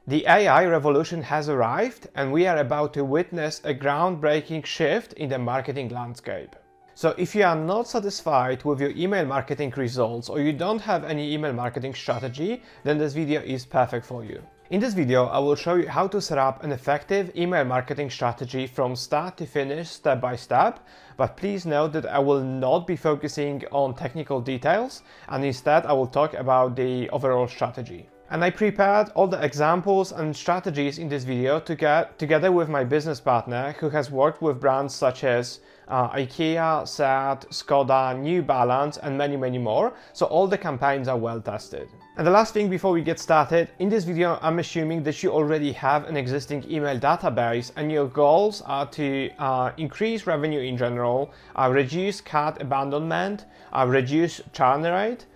The AI revolution has arrived, and we are about to witness a groundbreaking shift in the marketing landscape. So if you are not satisfied with your email marketing results or you don't have any email marketing strategy, then this video is perfect for you. In this video, I will show you how to set up an effective email marketing strategy from start to finish, step by step, but please note that I will not be focusing on technical details, and instead I will talk about the overall strategy. And I prepared all the examples and strategies in this video together with my business partner who has worked with brands such as IKEA, Seat, Skoda, New Balance and many more, so all the campaigns are well tested. And the last thing before we get started, in this video I'm assuming that you already have an existing email database and your goals are to increase revenue in general, reduce cart abandonment, reduce churn rate,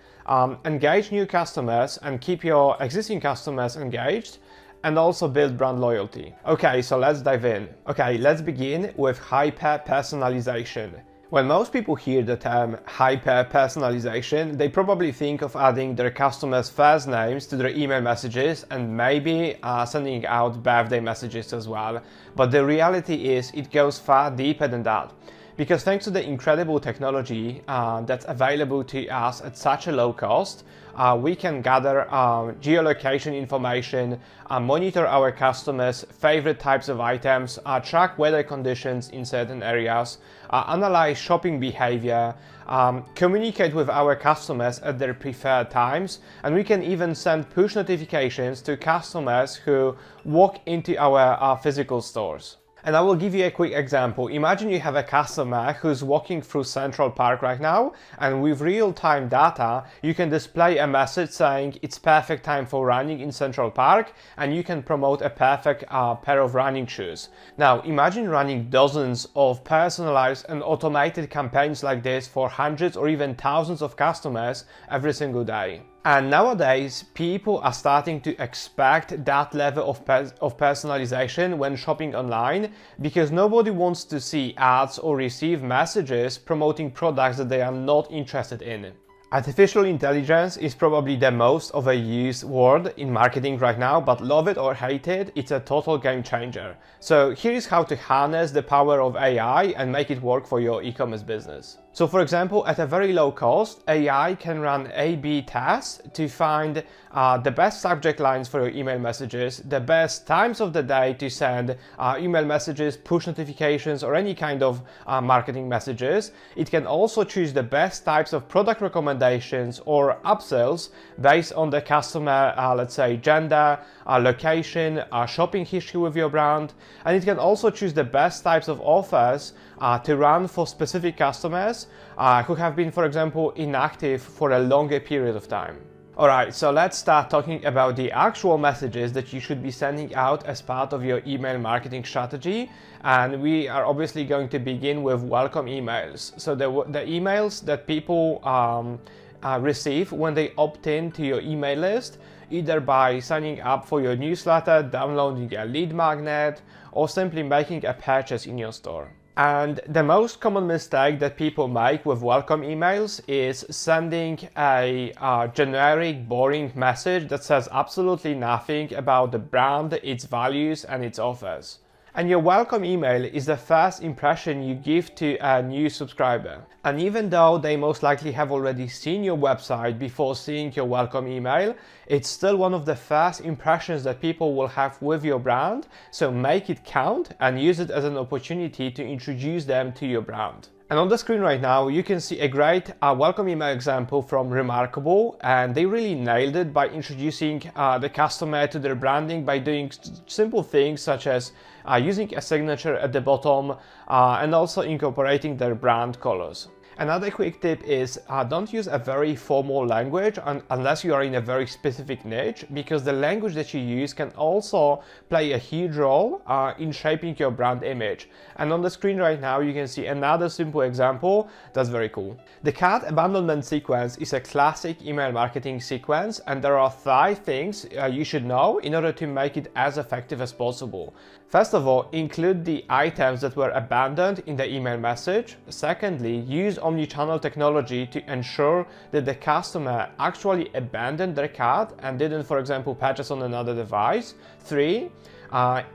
engage new customers and keep your existing customers engaged, and also build brand loyalty. Okay, so let's dive in. Okay, let's begin with hyper-personalization. When most people hear the term hyper-personalization, they probably think of adding their customers' first names to their email messages and maybe sending out birthday messages as well. But the reality is it goes far deeper than that. Because thanks to the incredible technology that's available to us at such a low cost, we can gather geolocation information, monitor our customers' favorite types of items, track weather conditions in certain areas, analyze shopping behavior, communicate with our customers at their preferred times, and we can even send push notifications to customers who walk into our physical stores. And I will give you a quick example. Imagine you have a customer who's walking through Central Park right now, and with real-time data, you can display a message saying it's perfect time for running in Central Park, and you can promote a perfect pair of running shoes. Now, imagine running dozens of personalized and automated campaigns like this for hundreds or even thousands of customers every single day. And nowadays, people are starting to expect that level of personalization when shopping online, because nobody wants to see ads or receive messages promoting products that they are not interested in. Artificial intelligence is probably the most overused word in marketing right now, but love it or hate it, it's a total game changer. So here is how to harness the power of AI and make it work for your e-commerce business. So for example, at a very low cost, AI can run A/B tests to find the best subject lines for your email messages, the best times of the day to send email messages, push notifications, or any kind of marketing messages. It can also choose the best types of product recommendations or upsells based on the customer, let's say, gender, location, shopping history with your brand. And it can also choose the best types of offers to run for specific customers who have been, for example, inactive for a longer period of time. Alright, so let's start talking about the actual messages that you should be sending out as part of your email marketing strategy. And we are obviously going to begin with welcome emails. So the emails that people receive when they opt in to your email list, either by signing up for your newsletter, downloading a lead magnet, or simply making a purchase in your store. And the most common mistake that people make with welcome emails is sending a generic, boring message that says absolutely nothing about the brand, its values, and its offers. And your welcome email is the first impression you give to a new subscriber. And even though they most likely have already seen your website before seeing your welcome email, it's still one of the first impressions that people will have with your brand. So make it count and use it as an opportunity to introduce them to your brand. And on the screen right now, you can see a great welcome email example from Remarkable, and they really nailed it by introducing the customer to their branding by doing simple things such as using a signature at the bottom and also incorporating their brand colors. Another quick tip is don't use a very formal language unless you are in a very specific niche, because the language that you use can also play a huge role in shaping your brand image. And on the screen right now you can see another simple example that's very cool. The cart abandonment sequence is a classic email marketing sequence, and there are 5 things you should know in order to make it as effective as possible. First of all, include the items that were abandoned in the email message. Secondly, use omnichannel technology to ensure that the customer actually abandoned their cart and didn't, for example, purchase on another device. 3.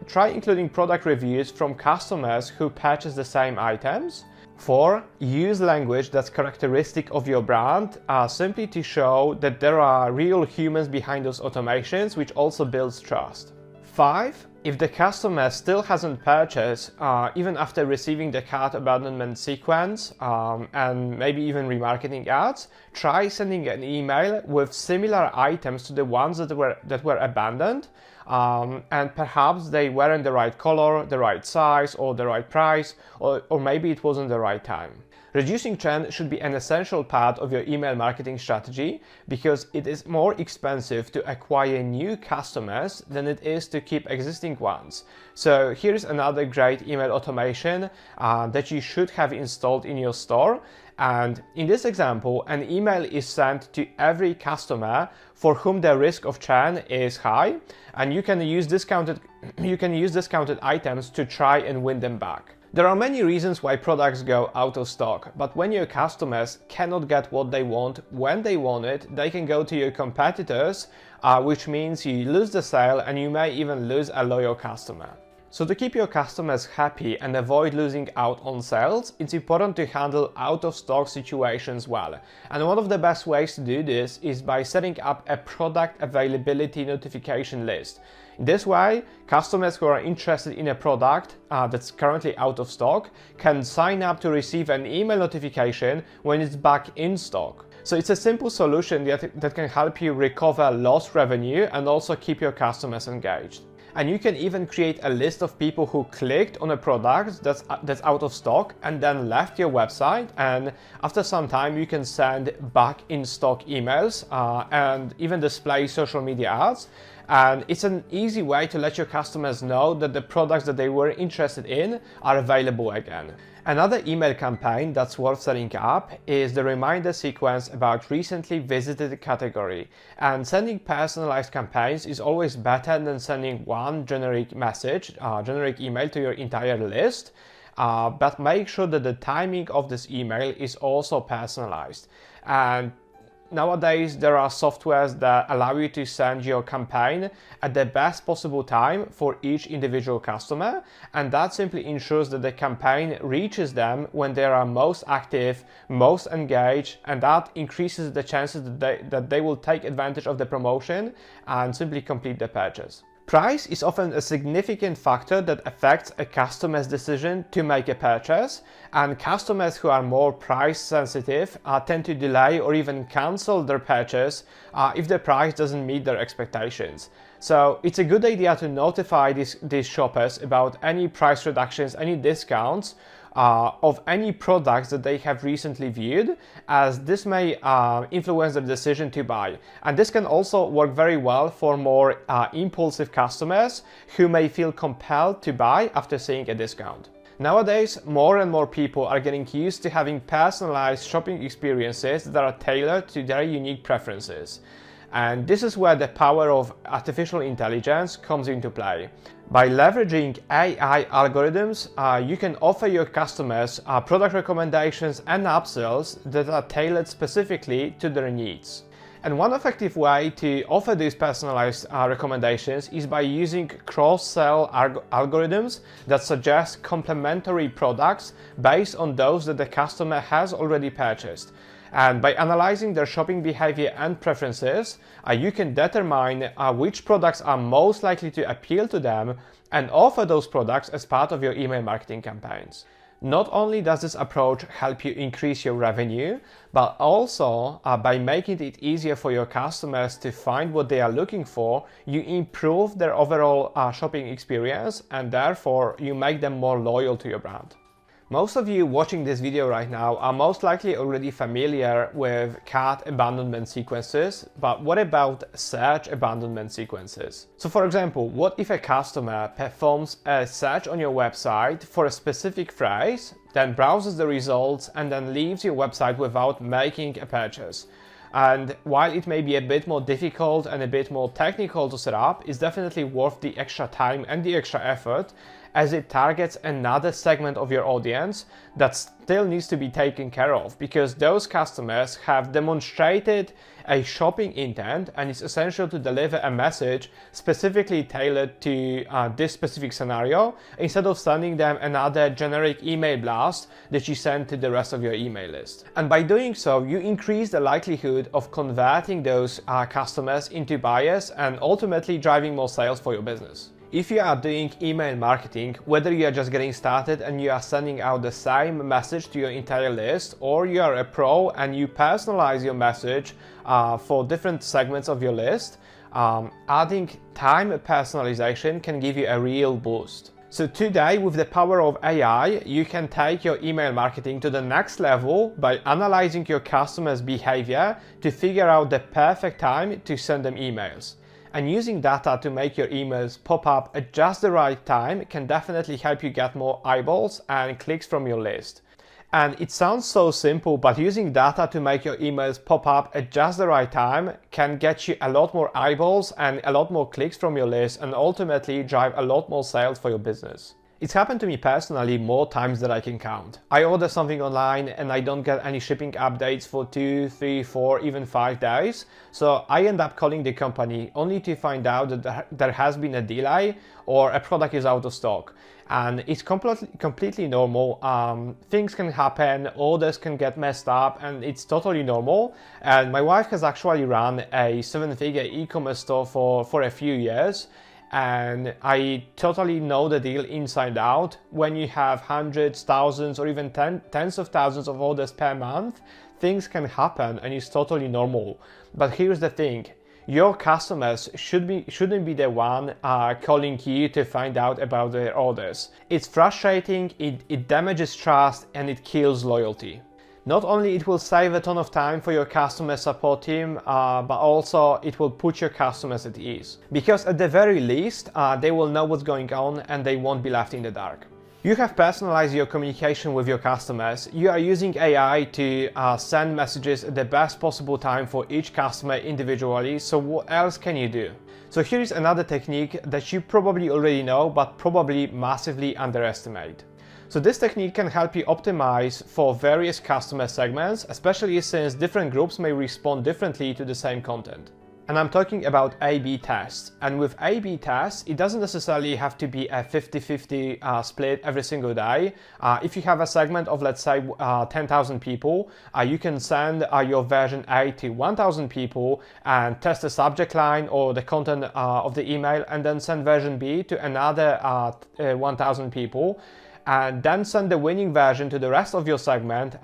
Try including product reviews from customers who purchase the same items. 4. Use language that's characteristic of your brand, simply to show that there are real humans behind those automations, which also builds trust. 5. If the customer still hasn't purchased, even after receiving the cart abandonment sequence and maybe even remarketing ads, try sending an email with similar items to the ones that were abandoned, and perhaps they weren't the right color, the right size, or the right price, or maybe it wasn't the right time. Reducing churn should be an essential part of your email marketing strategy because it is more expensive to acquire new customers than it is to keep existing ones. So here's another great email automation that you should have installed in your store. And in this example, an email is sent to every customer for whom the risk of churn is high, and you can use discounted items to try and win them back. There are many reasons why products go out of stock, but when your customers cannot get what they want when they want it, they can go to your competitors, which means you lose the sale and you may even lose a loyal customer. So to keep your customers happy and avoid losing out on sales, it's important to handle out-of-stock situations well. And one of the best ways to do this is by setting up a product availability notification list. In this way, customers who are interested in a product that's currently out of stock can sign up to receive an email notification when it's back in stock. So it's a simple solution that can help you recover lost revenue and also keep your customers engaged. And you can even create a list of people who clicked on a product that's out of stock and then left your website, and after some time you can send back in stock emails and even display social media ads. And it's an easy way to let your customers know that the products that they were interested in are available again. Another email campaign that's worth setting up is the reminder sequence about recently visited category. And sending personalized campaigns is always better than sending one generic message, generic email to your entire list. But make sure that the timing of this email is also personalized. And nowadays, there are softwares that allow you to send your campaign at the best possible time for each individual customer, and that simply ensures that the campaign reaches them when they are most active, most engaged, and that increases the chances that they will take advantage of the promotion and simply complete the purchase. Price is often a significant factor that affects a customer's decision to make a purchase, and customers who are more price sensitive tend to delay or even cancel their purchase if the price doesn't meet their expectations. So it's a good idea to notify these shoppers about any price reductions, any discounts of any products that they have recently viewed, as this may influence their decision to buy. And this can also work very well for more impulsive customers who may feel compelled to buy after seeing a discount. Nowadays, more and more people are getting used to having personalized shopping experiences that are tailored to their unique preferences. And this is where the power of artificial intelligence comes into play. By leveraging AI algorithms, you can offer your customers product recommendations and upsells that are tailored specifically to their needs. And one effective way to offer these personalized recommendations is by using cross-sell algorithms that suggest complementary products based on those that the customer has already purchased. And by analyzing their shopping behavior and preferences, you can determine which products are most likely to appeal to them and offer those products as part of your email marketing campaigns. Not only does this approach help you increase your revenue, but also by making it easier for your customers to find what they are looking for, you improve their overall shopping experience, and therefore you make them more loyal to your brand. Most of you watching this video right now are most likely already familiar with cart abandonment sequences, but what about search abandonment sequences? So for example, what if a customer performs a search on your website for a specific phrase, then browses the results and then leaves your website without making a purchase? And while it may be a bit more difficult and a bit more technical to set up, it's definitely worth the extra time and the extra effort, as it targets another segment of your audience that still needs to be taken care of, because those customers have demonstrated a shopping intent, and it's essential to deliver a message specifically tailored to this specific scenario, instead of sending them another generic email blast that you send to the rest of your email list. And by doing so, you increase the likelihood of converting those customers into buyers and ultimately driving more sales for your business. If you are doing email marketing, whether you are just getting started and you are sending out the same message to your entire list, or you are a pro and you personalize your message for different segments of your list, adding time personalization can give you a real boost. So today, with the power of AI, you can take your email marketing to the next level by analyzing your customers' behavior to figure out the perfect time to send them emails. And using data to make your emails pop up at just the right time can definitely help you get more eyeballs and clicks from your list. And it sounds so simple, but using data to make your emails pop up at just the right time can get you a lot more eyeballs and a lot more clicks from your list, and ultimately drive a lot more sales for your business. It's happened to me personally more times than I can count. I order something online and I don't get any shipping updates for 2, 3, 4, even 5 days. So I end up calling the company only to find out that there has been a delay or a product is out of stock. And it's completely normal. Things can happen, orders can get messed up, and it's totally normal. And my wife has actually run a 7-figure e-commerce store for a few years. And I totally know the deal inside out. When you have hundreds, thousands, or even tens of thousands of orders per month, things can happen and it's totally normal. But here's the thing. Your customers shouldn't be the one calling you to find out about their orders. It's frustrating, it damages trust, and it kills loyalty. Not only it will save a ton of time for your customer support team, but also it will put your customers at ease. Because at the very least, they will know what's going on and they won't be left in the dark. You have personalized your communication with your customers. You are using AI to send messages at the best possible time for each customer individually. So what else can you do? So here is another technique that you probably already know, but probably massively underestimate. So this technique can help you optimize for various customer segments, especially since different groups may respond differently to the same content. And I'm talking about A/B tests. And with A/B tests, it doesn't necessarily have to be a 50-50 split every single day. If you have a segment of, let's say, 10,000 people, you can send your version A to 1,000 people and test the subject line or the content of the email, and then send version B to another 1,000 people. And then send the winning version to the rest of your segment,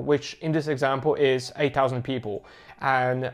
which in this example is 8,000 people. And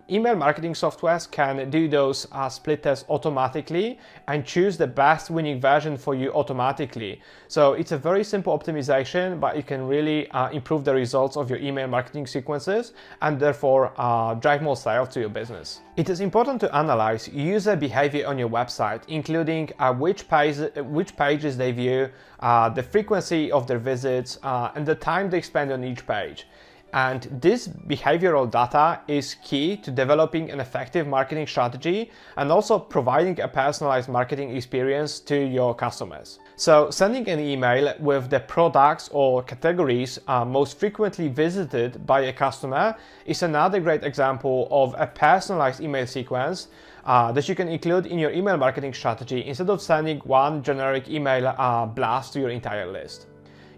email marketing softwares can do those split tests automatically and choose the best winning version for you automatically. So it's a very simple optimization, but it can really improve the results of your email marketing sequences and therefore drive more sales to your business. It is important to analyze user behavior on your website, including which pages they view, the frequency of their visits, and the time they spend on each page. And this behavioral data is key to developing an effective marketing strategy and also providing a personalized marketing experience to your customers. So sending an email with the products or categories most frequently visited by a customer is another great example of a personalized email sequence that you can include in your email marketing strategy instead of sending one generic email blast to your entire list.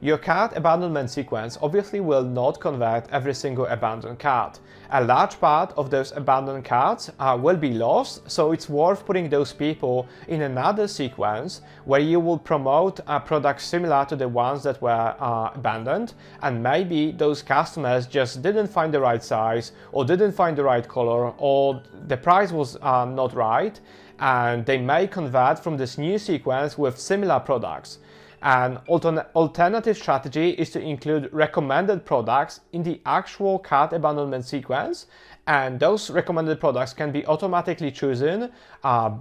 Your cart abandonment sequence obviously will not convert every single abandoned cart. A large part of those abandoned carts will be lost, so it's worth putting those people in another sequence where you will promote products similar to the ones that were abandoned, and maybe those customers just didn't find the right size or didn't find the right color, or the price was not right, and they may convert from this new sequence with similar products. An alternative strategy is to include recommended products in the actual cart abandonment sequence, and those recommended products can be automatically chosen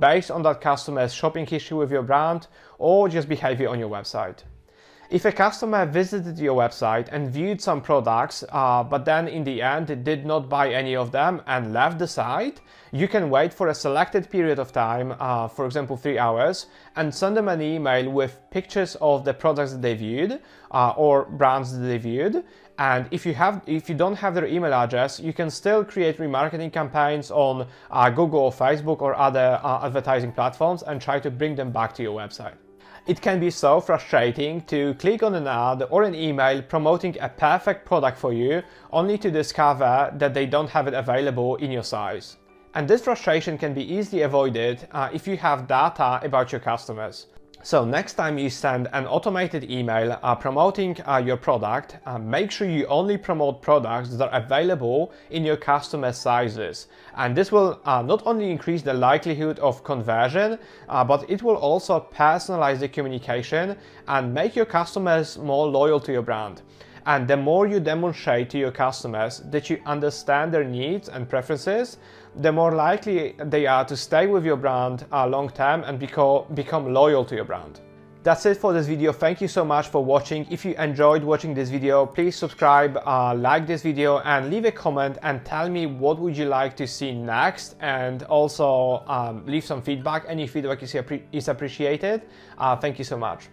based on that customer's shopping history with your brand or just behavior on your website. If a customer visited your website and viewed some products, but then in the end did not buy any of them and left the site, you can wait for a selected period of time, for example 3 hours, and send them an email with pictures of the products that they viewed or brands that they viewed. And if you don't have their email address, you can still create remarketing campaigns on Google or Facebook or other advertising platforms and try to bring them back to your website. It can be so frustrating to click on an ad or an email promoting a perfect product for you, only to discover that they don't have it available in your size. And this frustration can be easily avoided if you have data about your customers. So next time you send an automated email promoting your product, make sure you only promote products that are available in your customer sizes. And this will not only increase the likelihood of conversion, but it will also personalize the communication and make your customers more loyal to your brand. And the more you demonstrate to your customers that you understand their needs and preferences, the more likely they are to stay with your brand long term and become loyal to your brand. That's it for this video. Thank you so much for watching. If you enjoyed watching this video, please subscribe, like this video, and leave a comment and tell me what would you like to see next, and also leave some feedback. Any feedback is appreciated. Thank you so much.